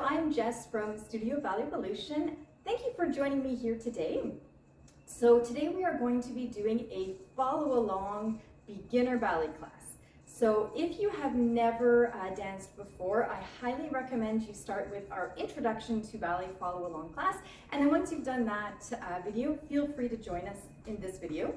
I'm Jess from Studio Ballet Evolution. Thank you for joining me here today. So today we are going to be doing a follow along beginner ballet class. So if you have never danced before, I highly recommend you start with our introduction to ballet follow along class. And then once you've done that video, feel free to join us in this video.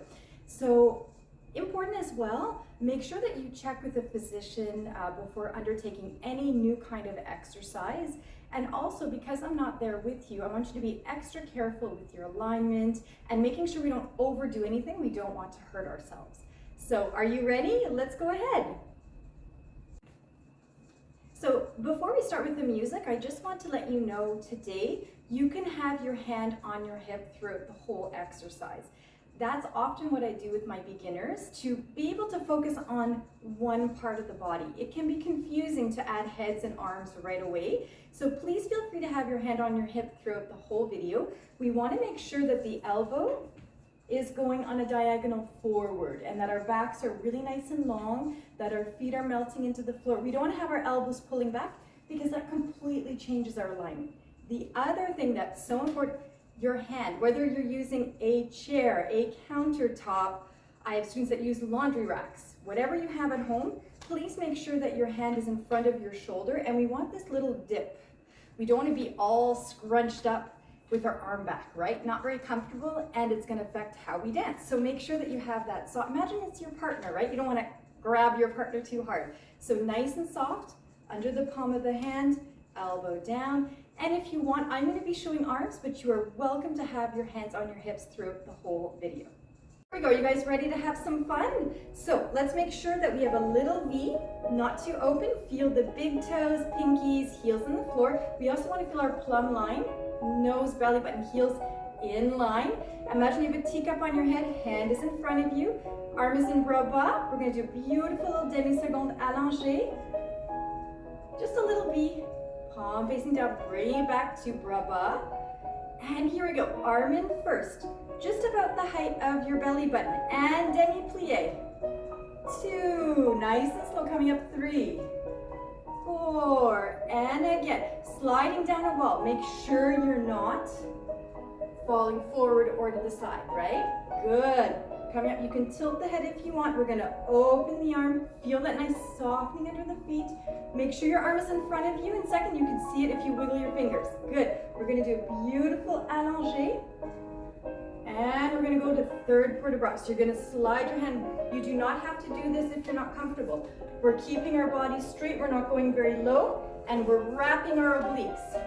So important as well, make sure that you check with a physician before undertaking any new kind of exercise. And also, because I'm not there with you, I want you to be extra careful with your alignment and making sure we don't overdo anything. We don't want to hurt ourselves. So are you ready? Let's go ahead. So before we start with the music, I just want to let you know today you can have your hand on your hip throughout the whole exercise. That's often what I do with my beginners to be able to focus on one part of the body. It can be confusing to add heads and arms right away. So please feel free to have your hand on your hip throughout the whole video. We want to make sure that the elbow is going on a diagonal forward and that our backs are really nice and long, that our feet are melting into the floor. We don't want to have our elbows pulling back because that completely changes our alignment. The other thing that's so important, your hand, whether you're using a chair, a countertop, I have students that use laundry racks, whatever you have at home, please make sure that your hand is in front of your shoulder, and we want this little dip. We don't want to be all scrunched up with our arm back, right? Not very comfortable, and it's going to affect how we dance. So make sure that you have that. So imagine it's your partner, right? You don't want to grab your partner too hard. So nice and soft, under the palm of the hand, elbow down. And if you want, I'm going to be showing arms, but you are welcome to have your hands on your hips throughout the whole video. Here we go. You guys ready to have some fun? So let's make sure that we have a little V, not too open. Feel the big toes, pinkies, heels on the floor. We also want to feel our plumb line, nose, belly button, heels in line. Imagine you have a teacup on your head, hand is in front of you, arm is in bras bas. We're going to do a beautiful little demi-seconde allongée. Just a little V. Palm facing down, bring it back to bras bas. And here we go, arm in first, just about the height of your belly button. And demi-plié. 2, nice and slow, coming up 3, 4, and again, sliding down a wall. Make sure you're not falling forward or to the side, right? Good. Coming up, you can tilt the head if you want. We're gonna open the arm, feel that nice softening under the feet. Make sure your arm is in front of you. In second, you can see it if you wiggle your fingers. Good. We're gonna do a beautiful allongé. And we're gonna go to third port de bras. So you're gonna slide your hand. You do not have to do this if you're not comfortable. We're keeping our body straight. We're not going very low. And we're wrapping our obliques.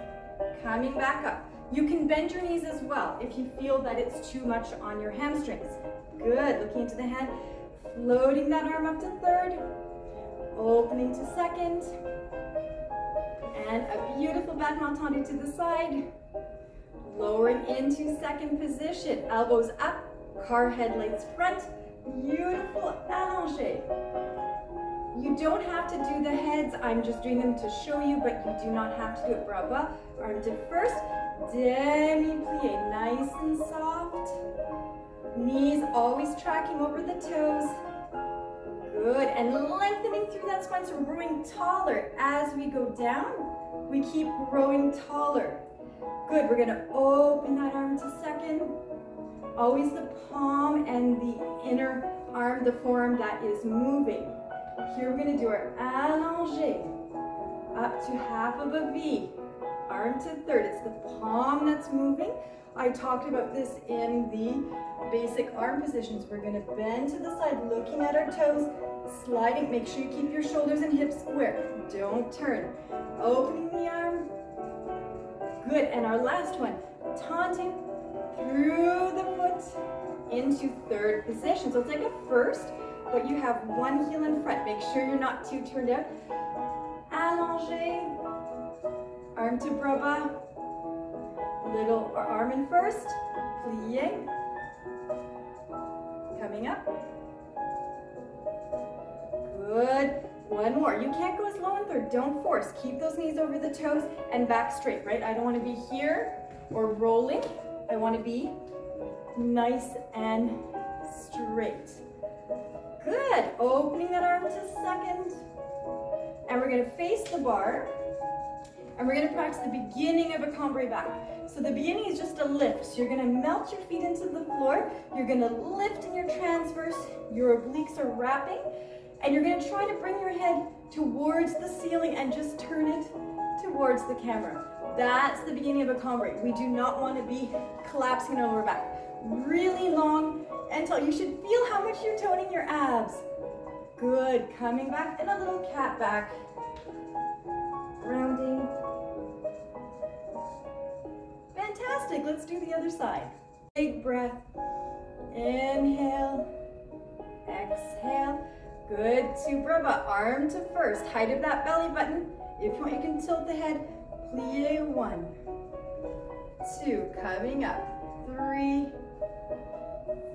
Coming back up. You can bend your knees as well if you feel that it's too much on your hamstrings. Good, looking into the hand, floating that arm up to third, opening to second, and a beautiful battement tendu to the side, lowering into second position, elbows up, car headlights front, beautiful allongé. You don't have to do the heads, I'm just doing them to show you, but you do not have to do it. Bras bas, arm to first, demi-plié, nice and soft. Knees always tracking over the toes. Good, and lengthening through that spine, so we're growing taller. As we go down, we keep growing taller. Good, we're gonna open that arm to second. Always the palm and the inner arm, the forearm that is moving. Here we're gonna do our allongé, up to half of a V, arm to third. It's the palm that's moving. I talked about this in the basic arm positions. We're gonna bend to the side, looking at our toes, sliding. Make sure you keep your shoulders and hips square. Don't turn. Opening the arm. Good, and our last one, taunting through the foot into third position. So it's like a first, but you have one heel in front. Make sure you're not too turned out. Allongé, arm to bras bas, little arm in first, plié, coming up. Good, one more. You can't go as low in third, don't force. Keep those knees over the toes and back straight, right? I don't want to be here or rolling. I want to be nice and straight. Good, opening that arm to second. And we're gonna face the bar. And and we're gonna practice the beginning of a cambre back. So the beginning is just a lift. So you're gonna melt your feet into the floor, you're gonna lift in your transverse, your obliques are wrapping, and you're gonna try to bring your head towards the ceiling and just turn it towards the camera. That's the beginning of a cambre. We do not want to be collapsing our lower back. Really long and tall. You should feel how much you're toning your abs. Good, coming back and a little cat back. Rounding. Fantastic, let's do the other side. Big breath. Inhale, exhale. Good, two brava, arm to first, height of that belly button. If you want, you can tilt the head. Plie, 1, 2, coming up, 3,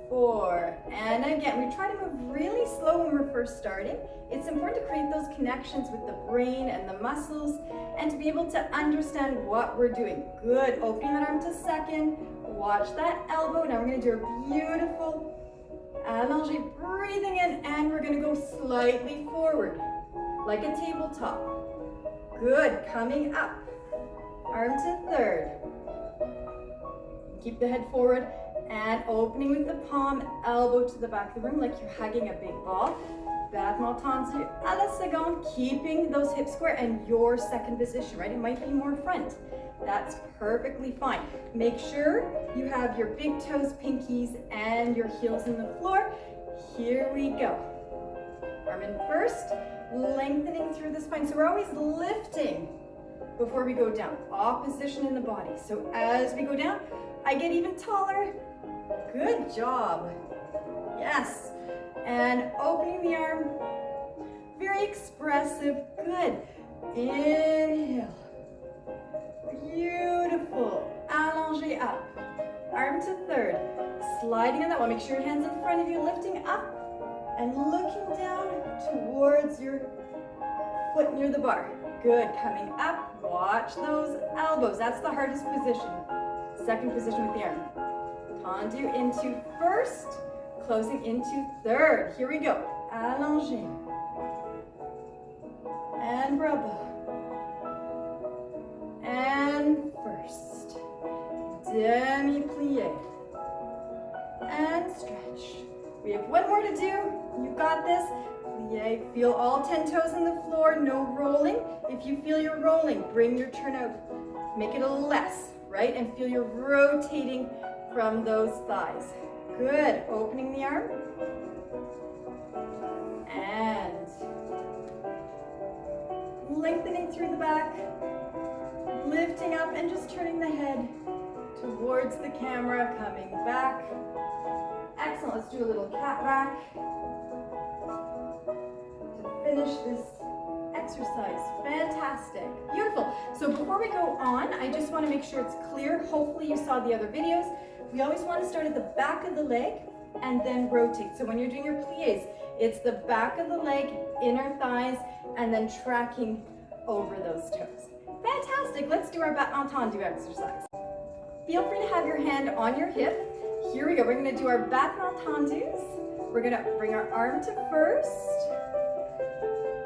4, and again, we try to move really slow when we're first starting. It's important to create those connections with the brain and the muscles and to be able to understand what we're doing. Good, opening that arm to second, watch that elbow. Now we're gonna do a beautiful allongé, breathing in, and we're gonna go slightly forward, like a tabletop. Good, coming up. Arm to third. Keep the head forward and opening with the palm, elbow to the back of the room like you're hugging a big ball. Battement tendu à la seconde, keeping those hips square and your second position, right? It might be more front. That's perfectly fine. Make sure you have your big toes, pinkies, and your heels in the floor. Here we go. Arm in first, lengthening through the spine. So we're always lifting before we go down, opposition in the body. So as we go down, I get even taller. Good job. Yes. And opening the arm, very expressive. Good. Inhale. Beautiful. Allongé up. Arm to third. Sliding on that one. Make sure your hands in front of you, lifting up and looking down towards your foot near the bar. Good, coming up, watch those elbows. That's the hardest position. Second position with the arm. Tendu into first, closing into third. Here we go. Allongé. And brava. And first. Demi-plié. And stretch. We have one more to do. You've got this. Plie. Feel all 10 toes in the floor, no rolling. If you feel you're rolling, bring your turn out. Make it a little less, right? And feel you're rotating from those thighs. Good. Opening the arm. And lengthening through the back. Lifting up and just turning the head towards the camera, coming back. Excellent. Let's do a little cat back to finish this exercise. Fantastic. Beautiful. So before we go on, I just want to make sure it's clear. Hopefully you saw the other videos. We always want to start at the back of the leg and then rotate. So when you're doing your plies, it's the back of the leg, inner thighs, and then tracking over those toes. Fantastic. Let's do our battement tendu exercise. Feel free to have your hand on your hip. Here we go. We're going to do our battement tendus. We're going to bring our arm to first.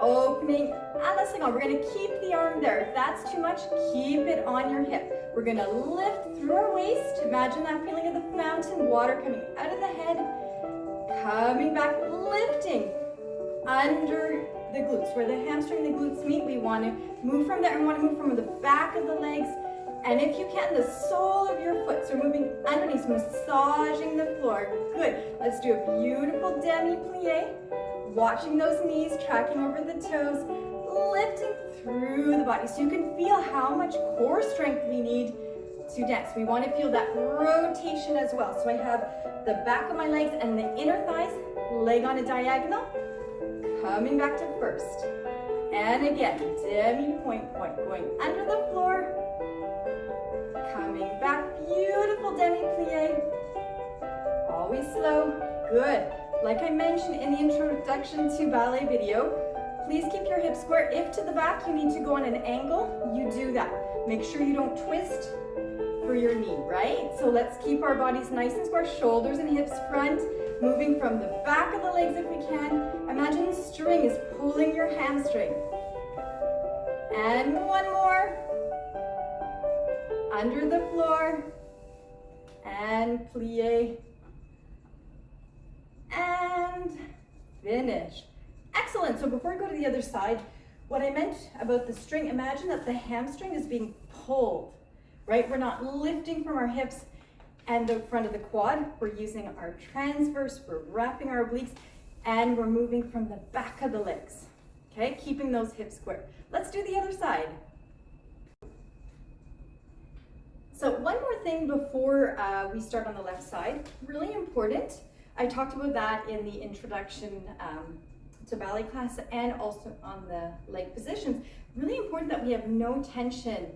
Opening à la seconde. We're going to keep the arm there. If that's too much, keep it on your hip. We're going to lift through our waist. Imagine that feeling of the fountain, water coming out of the head, coming back, lifting under the glutes. Where the hamstring and the glutes meet, we want to move from there. We want to move from the back of the legs. And if you can, the sole of your foot. So moving underneath, massaging the floor. Good. Let's do a beautiful demi-plié. Watching those knees, tracking over the toes, lifting through the body. So you can feel how much core strength we need to dance. We want to feel that rotation as well. So I have the back of my legs and the inner thighs, leg on a diagonal, coming back to first. And again, demi-point, going under the floor, coming back, beautiful demi-plié, always slow, good. Like I mentioned in the introduction to ballet video, please keep your hips square. If to the back you need to go on an angle, you do that. Make sure you don't twist for your knee, right? So let's keep our bodies nice and square, shoulders and hips front, moving from the back of the legs if we can. Imagine the string is pulling your hamstring. And one more. under the floor, and plie, and finish. Excellent. So before we go to the other side, what I meant about the string, imagine that the hamstring is being pulled, right? We're not lifting from our hips and the front of the quad. We're using our transverse, we're wrapping our obliques, and we're moving from the back of the legs, okay? Keeping those hips square. Let's do the other side. So one more thing before we start on the left side, really important. I talked about that in the introduction to ballet class and also on the leg positions. Really important that we have no tension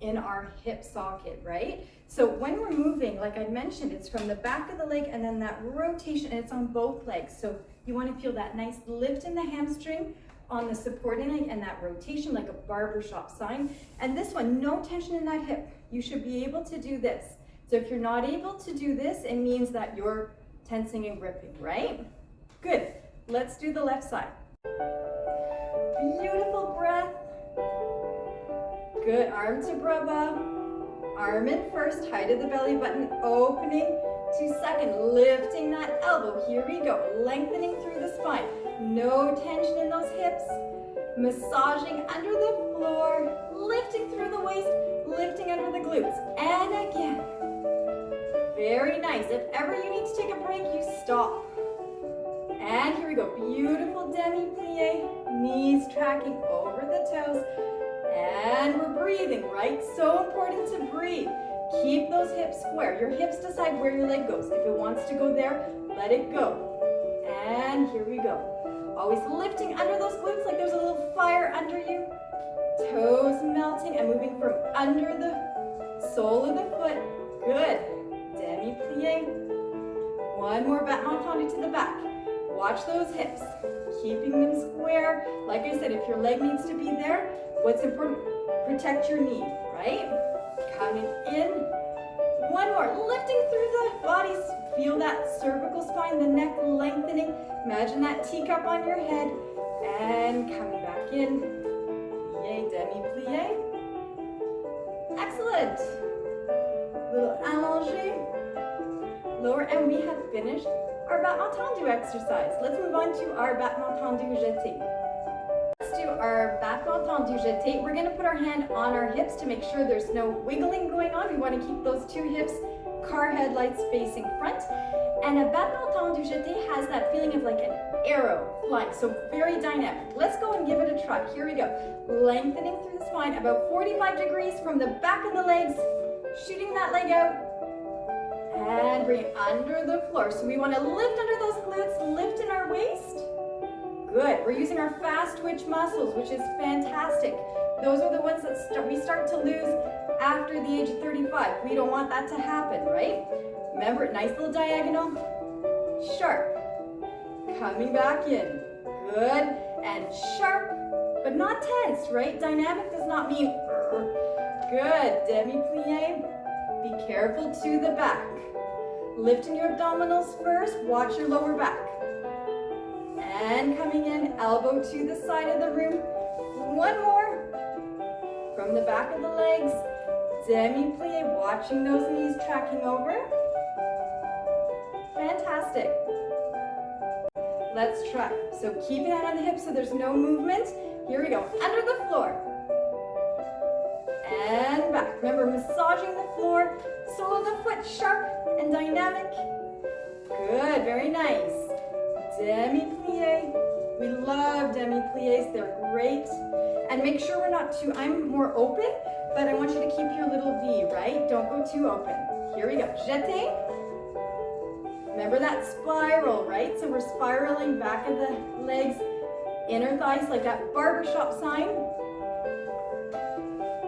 in our hip socket, right? So when we're moving, like I mentioned, it's from the back of the leg and then that rotation, and it's on both legs. So you want to feel that nice lift in the hamstring on the supporting leg and that rotation like a barbershop sign. And this one, no tension in that hip. You should be able to do this. So if you're not able to do this, it means that you're tensing and gripping, right? Good. Let's do the left side. Beautiful breath. Good. Arm to brava. Arm in first, height of the belly button, opening to second, lifting that elbow. Here we go. Lengthening through the spine. No tension in those hips. Massaging under the floor, lifting through the waist, lifting under the glutes. And again. Very nice. If ever you need to take a break, you stop. And here we go. Beautiful demi-plié, knees tracking over the toes. And we're breathing, right? So important to breathe. Keep those hips square. Your hips decide where your leg goes. If it wants to go there, let it go. And here we go. Always lifting under those glutes like there's a little fire under you. Toes melting and moving from under the sole of the foot. Good. Demi-plié. One more Battement fondu to the back. Watch those hips. Keeping them square. Like I said, if your leg needs to be there, what's important? Protect your knee, right? Coming in. One more. Lifting through the body. Feel that cervical spine, the neck lengthening. Imagine that teacup on your head. And coming back in. Plie, demi-plie. Excellent. Little allongé. Lower, and we have finished our Battement tendu exercise. Let's move on to our Battement tendu jeté. Let's do our Battement tendu jeté. We're going to put our hand on our hips to make sure there's no wiggling going on. We want to keep those two hips car headlights facing front. And a Battement tendu jeté has that feeling of like an arrow flying, so very dynamic. Let's go and give it a try. Here we go. Lengthening through the spine about 45 degrees from the back of the legs, shooting that leg out. And bring it under the floor. So we want to lift under those glutes, lift in our waist. Good. We're using our fast twitch muscles, which is fantastic. Those are the ones that we start to lose after the age of 35. We don't want that to happen, right? Remember, nice little diagonal. Sharp. Coming back in. Good. And sharp, but not tense, right? Dynamic does not mean good. Demi-plié. Be careful to the back. Lifting your abdominals first, watch your lower back. And coming in, elbow to the side of the room. One more. From the back of the legs, demi-plié, watching those knees tracking over. Fantastic. Let's try. So keep it on the hips so there's no movement. Here we go, under the floor. And back. Remember, massaging the floor, sole of the foot sharp and dynamic. Good, very nice. Demi-plié. We love demi-pliés, they're great. And make sure we're not too, I'm more open, but I want you to keep your little V, right? Don't go too open. Here we go, jeté. Remember that spiral, right? So we're spiraling back of the legs, inner thighs, like that barbershop sign.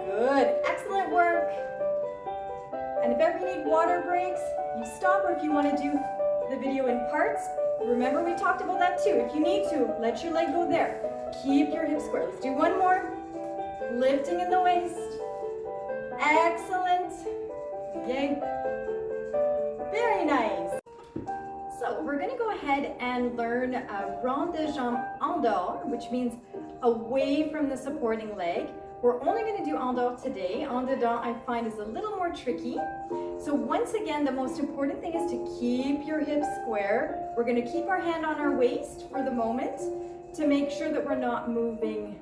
Good, excellent work. And if ever you need water breaks, you stop, or if you want to do the video in parts, remember we talked about that too. If you need to, let your leg go there. Keep your hips square. Let's do one more. Lifting in the waist. Excellent. Yay. Very nice. So we're going to go ahead and learn rond de jambe en dehors, which means away from the supporting leg. We're only going to do en dehors today. En dedans I find is a little more tricky. So once again, the most important thing is to keep your hips square. We're going to keep our hand on our waist for the moment to make sure that we're not moving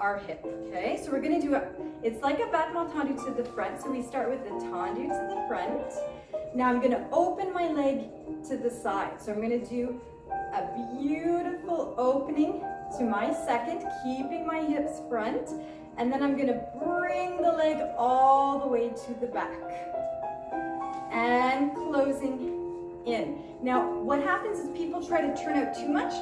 our hip. Okay, so we're going to do it's like a battement tendu to the front. So we start with the tendu to the front. Now I'm going to open my leg to the side. So I'm going to do a beautiful opening to my second, keeping my hips front. And then I'm going to bring the leg all the way to the back and closing in. Now, what happens is people try to turn out too much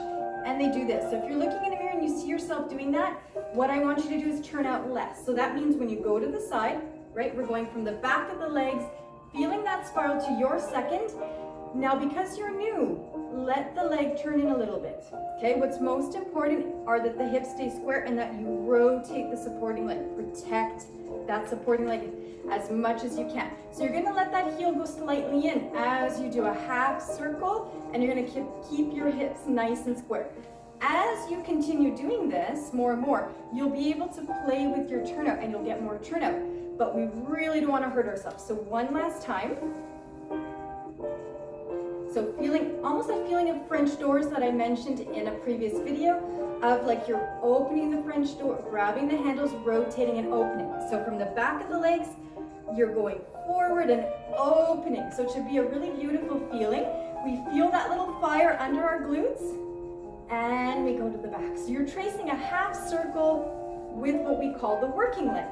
and they do this. So if you're looking in a mirror and you see yourself doing that, what I want you to do is turn out less. So that means when you go to the side, right, we're going from the back of the legs, feeling that spiral to your second. Now, because you're new, let the leg turn in a little bit. Okay, what's most important are that the hips stay square and that you rotate the supporting leg. Protect that supporting leg as much as you can. So you're gonna let that heel go slightly in as you do a half circle, and you're gonna keep your hips nice and square. As you continue doing this more and more, you'll be able to play with your turnout and you'll get more turnout. But we really don't wanna hurt ourselves. So one last time. So almost that feeling of French doors that I mentioned in a previous video, of like you're opening the French door, grabbing the handles, rotating and opening. So from the back of the legs, you're going forward and opening. So it should be a really beautiful feeling. We feel that little fire under our glutes and we go to the back. So you're tracing a half circle with what we call the working leg.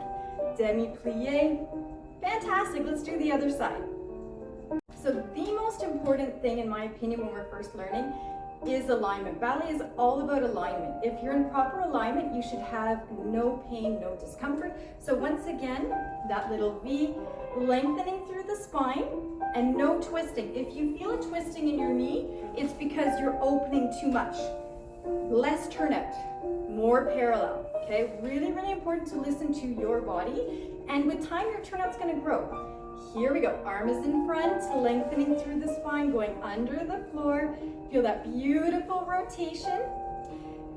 Demi-plié. Fantastic. Let's do the other side. So the most important thing, in my opinion, when we're first learning is alignment. Ballet is all about alignment. If you're in proper alignment, you should have no pain, no discomfort. So once again, that little V, lengthening through the spine and no twisting. If you feel a twisting in your knee, it's because you're opening too much. Less turnout, more parallel. Okay, really, really important to listen to your body. And with time, your turnout's gonna grow. Here we go, arm is in front, lengthening through the spine, going under the floor. Feel that beautiful rotation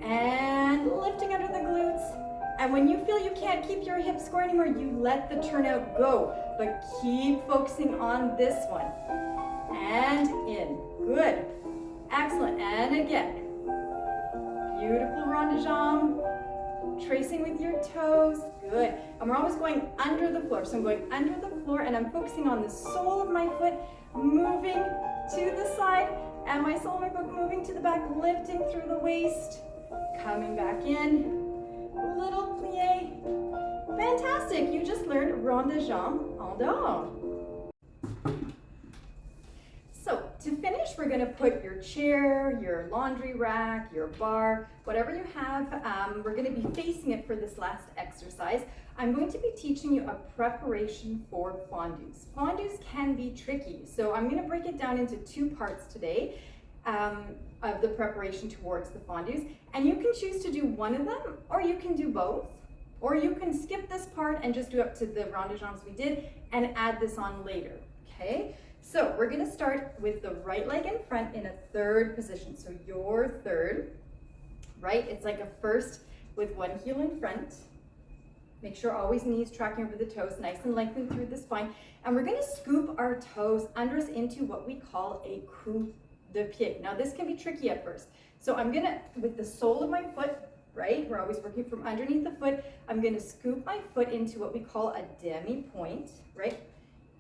and lifting under the glutes. And when you feel you can't keep your hips square anymore, you let the turnout go, but keep focusing on this one. And in, good, excellent, and again. Beautiful rond de jambe. Tracing with your toes, good. And we're always going under the floor. So I'm going under the floor and I'm focusing on the sole of my foot, moving to the side, and my sole of my foot moving to the back, lifting through the waist, coming back in, little plie. Fantastic, you just learned rond de jambe en dehors. So to finish, we're going to put your chair, your laundry rack, your bar, whatever you have. We're going to be facing it for this last exercise. I'm going to be teaching you a preparation for fondues. Fondues can be tricky, so I'm going to break it down into two parts today of the preparation towards the fondues. And you can choose to do one of them, or you can do both, or you can skip this part and just do up to the rond de jambes we did and add this on later, okay? So we're going to start with the right leg in front in a third position. So your third, right? It's like a first with one heel in front. Make sure always knees tracking over the toes, nice and lengthened through the spine. And we're going to scoop our toes under us into what we call a coup de pied. Now this can be tricky at first. So I'm going to, with the sole of my foot, right? We're always working from underneath the foot. I'm going to scoop my foot into what we call a demi-point, right?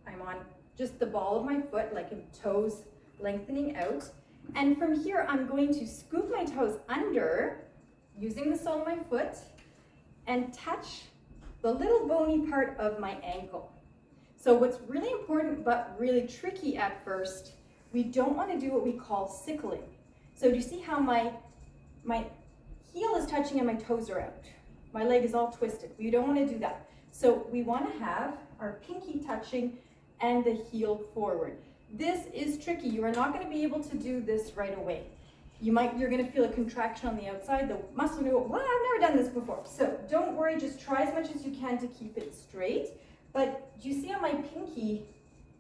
I'm on just the ball of my foot, like toes lengthening out. And from here, I'm going to scoop my toes under, using the sole of my foot, and touch the little bony part of my ankle. So what's really important, but really tricky at first, we don't want to do what we call sickling. So do you see how my heel is touching and my toes are out? My leg is all twisted. We don't want to do that. So we want to have our pinky touching and the heel forward. This is tricky. You are not going to be able to do this right away. You're going to feel a contraction on the outside. The muscle will go, well, I've never done this before. So don't worry, just try as much as you can to keep it straight. But do you see how my pinky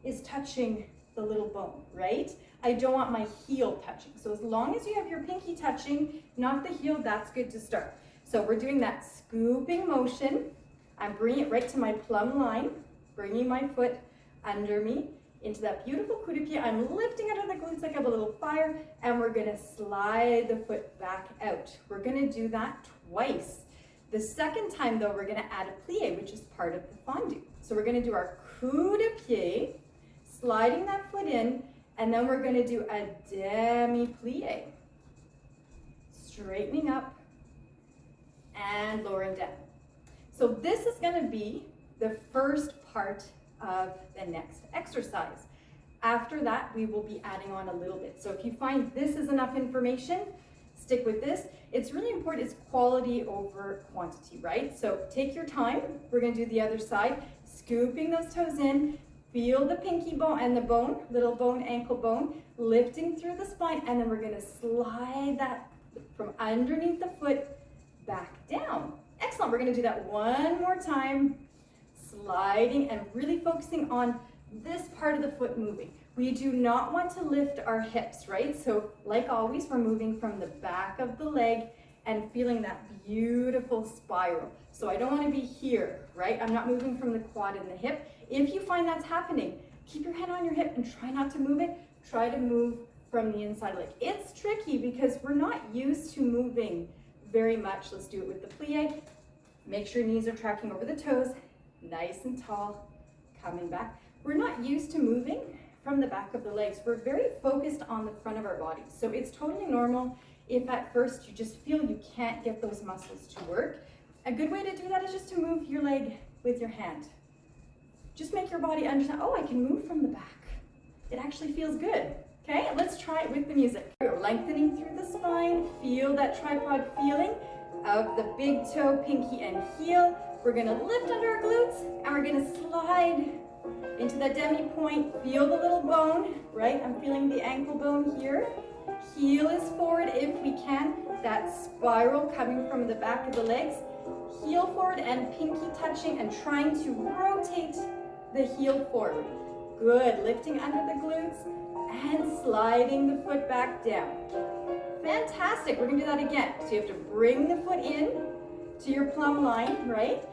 is touching the little bone, right? I don't want my heel touching. So as long as you have your pinky touching, not the heel, that's good to start. So we're doing that scooping motion. I'm bringing it right to my plumb line, bringing my foot under me into that beautiful coup de pied. I'm lifting out of the glutes like I have a little fire, and we're gonna slide the foot back out. We're gonna do that twice. The second time though, we're gonna add a plie, which is part of the fondue. So we're gonna do our coup de pied, sliding that foot in, and then we're gonna do a demi-plié. Straightening up and lowering down. So this is gonna be the first part of the next exercise. After that, we will be adding on a little bit. So if you find this is enough information, stick with this. It's really important, it's quality over quantity, right? So take your time. We're gonna do the other side, scooping those toes in, feel the pinky bone and the bone, little bone, ankle bone, lifting through the spine, and then we're gonna slide that from underneath the foot back down. Excellent, we're gonna do that one more time, sliding and really focusing on this part of the foot moving. We do not want to lift our hips, right? So like always, we're moving from the back of the leg and feeling that beautiful spiral. So I don't want to be here, right? I'm not moving from the quad and the hip. If you find that's happening, keep your hand on your hip and try not to move it. Try to move from the inside leg. It's tricky because we're not used to moving very much. Let's do it with the plie. Make sure your knees are tracking over the toes, nice and tall, coming back. We're not used to moving from the back of the legs. We're very focused on the front of our body. So it's totally normal if at first you just feel you can't get those muscles to work. A good way to do that is just to move your leg with your hand. Just make your body understand, oh, I can move from the back. It actually feels good. Okay, let's try it with the music. We're lengthening through the spine. Feel that tripod feeling of the big toe, pinky, and heel. We're gonna lift under our glutes, and we're gonna slide into that demi point. Feel the little bone, right? I'm feeling the ankle bone here. Heel is forward if we can. That spiral coming from the back of the legs. Heel forward and pinky touching and trying to rotate the heel forward. Good, lifting under the glutes and sliding the foot back down. Fantastic, we're gonna do that again. So you have to bring the foot in to your plumb line, right?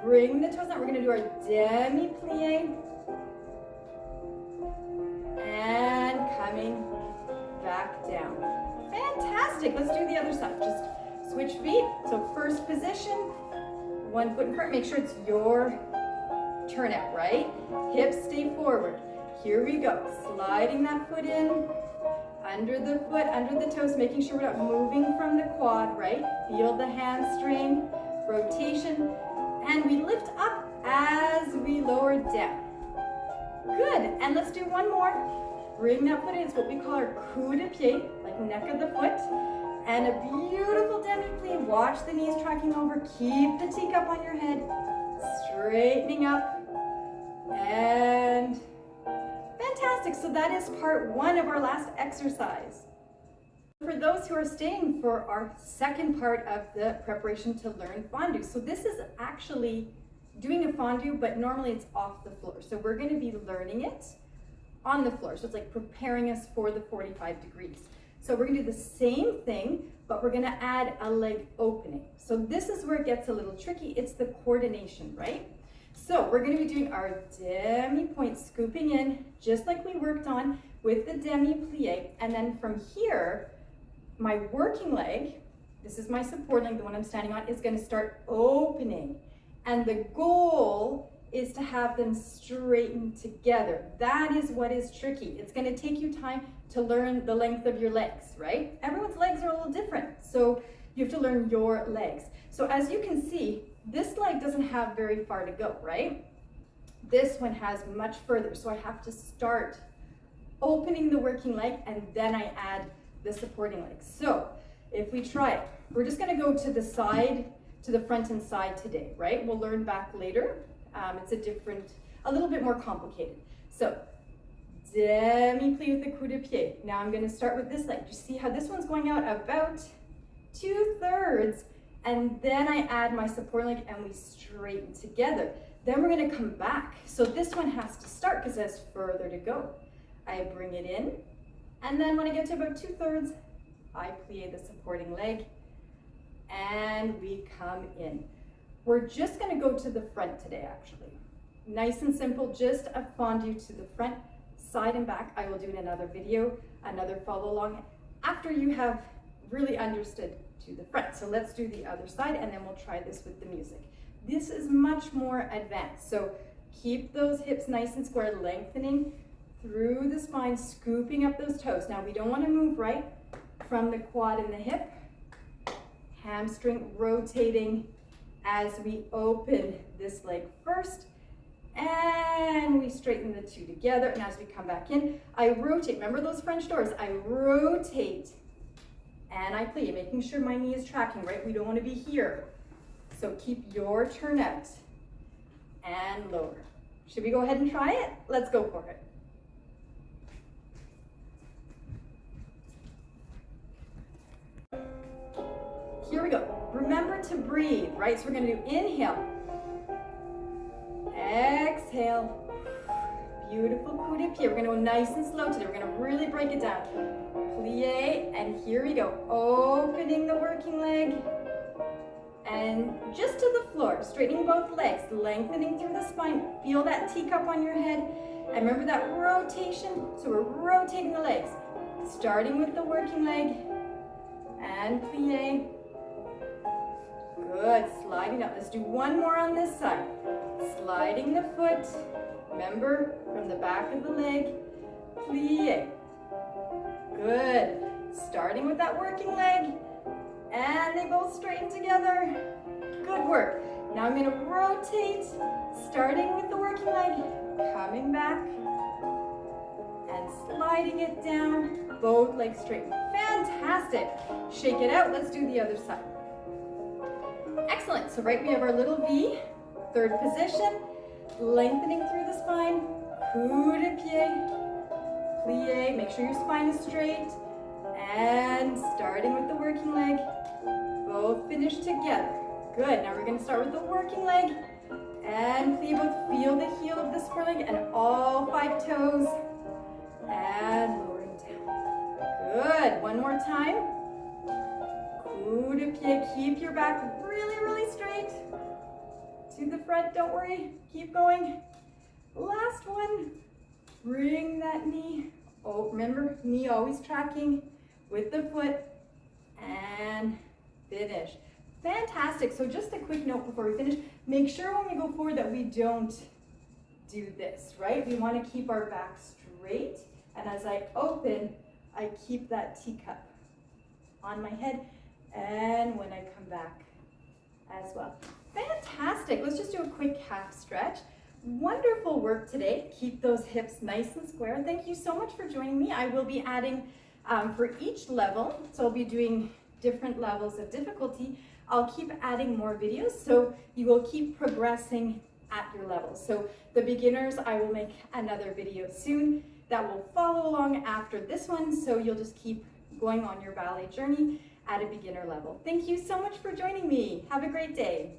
Bring the toes out. We're gonna do our demi-plié. And coming back down. Fantastic, let's do the other side. Just switch feet. So first position, one foot in front. Make sure it's your turnout, right? Hips stay forward. Here we go, sliding that foot in, under the foot, under the toes, making sure we're not moving from the quad, right? Feel the hamstring, rotation, and we lift up as we lower down. Good, and let's do one more. Bring that foot in, it's what we call our coup de pied, like neck of the foot, and a beautiful demi-plié. Watch the knees tracking over, keep the teacup on your head, straightening up, and fantastic, so that is part one of our last exercise. For those who are staying for our second part of the preparation to learn fondue. So this is actually doing a fondue, but normally it's off the floor. So we're gonna be learning it on the floor. So it's like preparing us for the 45 degrees. So we're gonna do the same thing, but we're gonna add a leg opening. So this is where it gets a little tricky. It's the coordination, right? So we're gonna be doing our demi-point, scooping in, just like we worked on with the demi-plié. And then from here, my working leg, this is my support leg, the one I'm standing on, is gonna start opening. And the goal is to have them straighten together. That is what is tricky. It's gonna take you time to learn the length of your legs, right? Everyone's legs are a little different, so you have to learn your legs. So as you can see, this leg doesn't have very far to go, right? This one has much further, so I have to start opening the working leg and then I add the supporting leg. So if we try it, we're just gonna go to the side, to the front and side today, right? We'll learn back later. It's a little bit more complicated. So demi-plié with the coup de pied. Now I'm gonna start with this leg. You see how this one's going out about 2/3, and then I add my support leg and we straighten together. Then we're gonna come back. So this one has to start because it has further to go. I bring it in, and then when I get to about 2/3, I plie the supporting leg, and we come in. We're just gonna go to the front today, actually. Nice and simple, just a fondue to the front, side and back. I will do in another video, another follow along, after you have really understood to the front. So let's do the other side, and then we'll try this with the music. This is much more advanced. So keep those hips nice and square, lengthening through the spine, scooping up those toes. Now we don't want to move right from the quad and the hip. Hamstring rotating as we open this leg first, and we straighten the two together. And as we come back in, I rotate. Remember those French doors? I rotate and I plie, making sure my knee is tracking, right? We don't want to be here. So keep your turn out and lower. Should we go ahead and try it? Let's go for it. Here we go. Remember to breathe, right? So we're going to do inhale, exhale. Beautiful coup de pied. We're going to go nice and slow today. We're going to really break it down. Plie, and here we go. Opening the working leg and just to the floor, straightening both legs, lengthening through the spine. Feel that teacup on your head. And remember that rotation. So we're rotating the legs, starting with the working leg and plie. Good, sliding up. Let's do one more on this side. Sliding the foot. Remember, from the back of the leg, plie. Good. Starting with that working leg, and they both straighten together. Good work. Now I'm going to rotate, starting with the working leg, coming back, and sliding it down. Both legs straighten. Fantastic. Shake it out. Let's do the other side. Excellent. So right, we have our little V, third position, lengthening through the spine, coup de pied, plie. Make sure your spine is straight, and starting with the working leg, both finish together. Good. Now we're going to start with the working leg and plie. Both feel the heel of this foreleg and all 5 toes, and lowering down. Good. One more time. Coup de pied. Keep your back really, really straight to the front. Don't worry. Keep going. Last one. Bring that knee. Oh, remember, knee always tracking with the foot, and finish. Fantastic. So just a quick note before we finish. Make sure when we go forward that we don't do this, right? We want to keep our back straight. And as I open, I keep that teacup on my head. And when I come back as well. Fantastic. Let's just do a quick half stretch. Wonderful work today. Keep those hips nice and square. Thank you so much for joining me. I will be adding for each level, so I'll be doing different levels of difficulty. I'll keep adding more videos, so you will keep progressing at your level. So the beginners, I will make another video soon that will follow along after this one, so you'll just keep going on your ballet journey at a beginner level. Thank you so much for joining me. Have a great day.